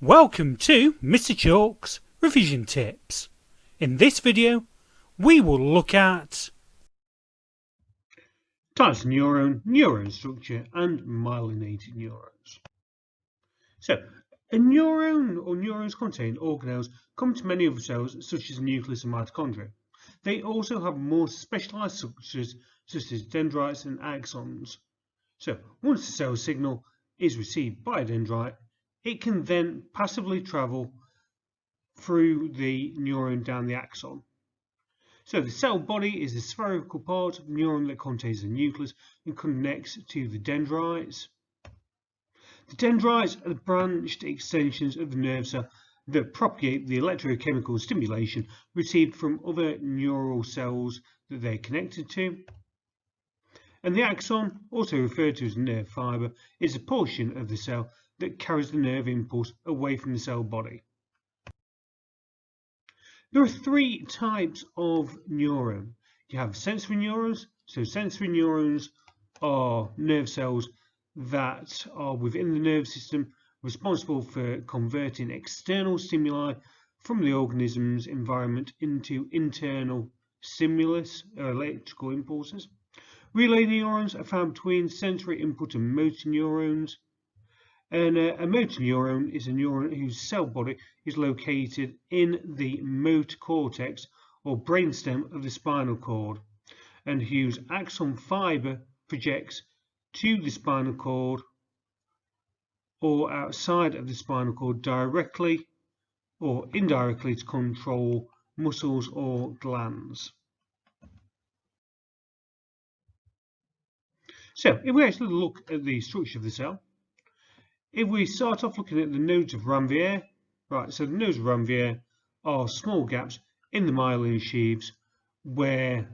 Welcome to Mr. Chalk's Revision Tips. In this video, we will look at types of neuron, neuron structure, and myelinated neurons. So, a neuron or neurons contain organelles common to many other cells such as the nucleus and mitochondria. They also have more specialized structures such as dendrites and axons. So, once the cell signal is received by a dendrite, it can then passively travel through the neuron down the axon. So the cell body is the spherical part of the neuron that contains the nucleus and connects to the dendrites. The dendrites are the branched extensions of the nerve cell that propagate the electrochemical stimulation received from other neural cells that they're connected to. And the axon, also referred to as nerve fiber, is a portion of the cell that carries the nerve impulse away from the cell body. There are three types of neuron. You have sensory neurons. So sensory neurons are nerve cells that are within the nerve system responsible for converting external stimuli from the organism's environment into internal stimulus or electrical impulses. Relay neurons are found between sensory input and motor neurons. And a motor neuron is a neuron whose cell body is located in the motor cortex or brainstem of the spinal cord, and whose axon fiber projects to the spinal cord or outside of the spinal cord directly or indirectly to control muscles or glands. So, if we actually look at the structure of the cell, if we start off looking at the nodes of Ranvier, right, so the nodes of Ranvier are small gaps in the myelin sheaths where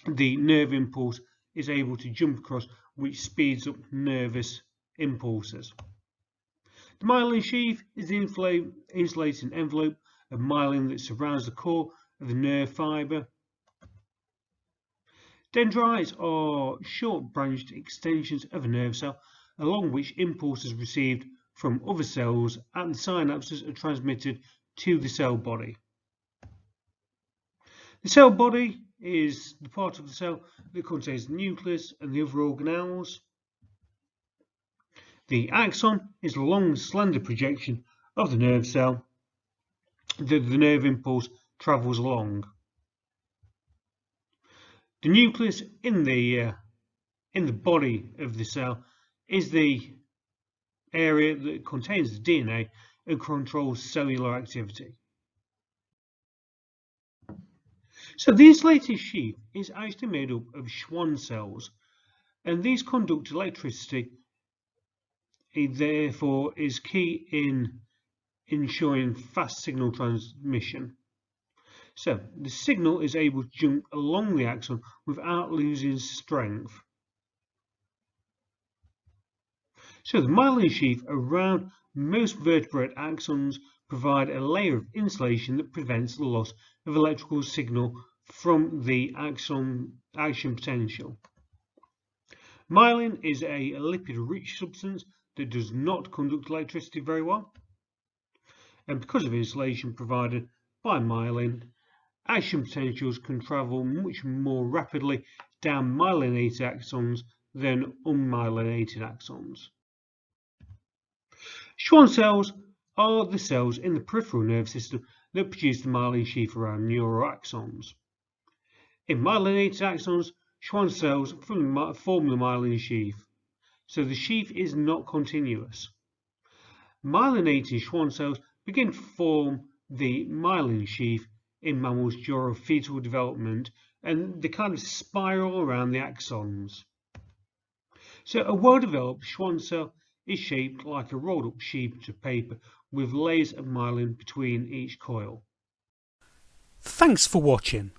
the nerve impulse is able to jump across, which speeds up nervous impulses. The myelin sheath is the insulating envelope of myelin that surrounds the core of the nerve fiber. Dendrites are short branched extensions of a nerve cell along which impulses received from other cells and synapses are transmitted to the cell body. The cell body is the part of the cell that contains the nucleus and the other organelles. The axon is a long, slender projection of the nerve cell that the nerve impulse travels along. The nucleus in the body of the cell is the area that contains the DNA and controls cellular activity. So the insulated sheath is actually made up of Schwann cells, and these conduct electricity. It therefore is key in ensuring fast signal transmission. So the signal is able to jump along the axon without losing strength. So the myelin sheath around most vertebrate axons provide a layer of insulation that prevents the loss of electrical signal from the axon action potential. Myelin is a lipid-rich substance that does not conduct electricity very well, and because of insulation provided by myelin, action potentials can travel much more rapidly down myelinated axons than unmyelinated axons. Schwann cells are the cells in the peripheral nerve system that produce the myelin sheath around neural axons. In myelinated axons, Schwann cells form the myelin sheath, so the sheath is not continuous. Myelinated Schwann cells begin to form the myelin sheath in mammals during fetal development, and they kind of spiral around the axons. So a well-developed Schwann cell is shaped like a rolled up sheet of paper with layers of myelin between each coil. Thanks for watching.